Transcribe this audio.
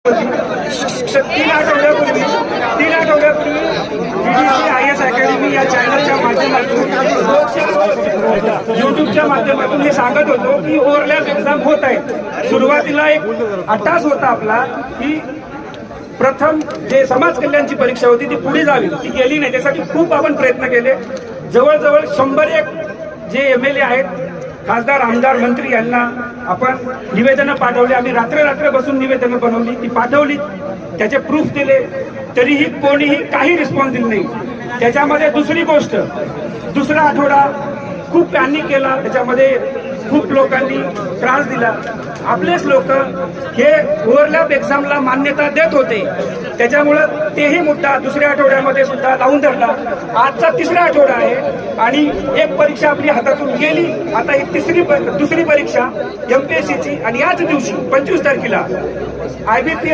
तीन आठवड्यापूर्वी BDC IAS academy या चॅनलच्या माध्यमातून युट्यूबच्या माध्यमातून हे सांगत होतो की ओव्हरलॅप एक्झाम होत आहे. सुरुवातीला एक अट्टास होता आपला की प्रथम जे समाज कल्याणची परीक्षा होती ती पुढे जावी, ती गेली नाही. त्यासाठी खूप आपण प्रयत्न केले. जवळजवळ 101 जे MLA आहेत, खासदार, आमदार, मंत्री यांना आपण निवेदनं पाठवली. आम्ही रात्र बसून निवेदनं बनवली, ती पाठवली, त्याचे प्रूफ दिले, तरीही कोणीही काही रिस्पॉन्स दिला नाही. त्याच्यामध्ये दुसरी गोष्ट, दुसरा आठवडा खूप पॅनिक केला, त्याच्यामध्ये खूप लोकांनी त्रास दिला. आपलेच लोक हे ओव्हरलॅप एक्झामला मान्यता देत होते, त्याच्यामुळं तेही मुद्दा दुसऱ्या आठवड्यामध्ये सुद्धा लावून धरला. आजचा तिसरा आठवडा आहे आणि एक परीक्षा आपली हातातून गेली. आता ही दुसरी परीक्षा MPSCची आणि याच दिवशी 25 तारखेला IBPS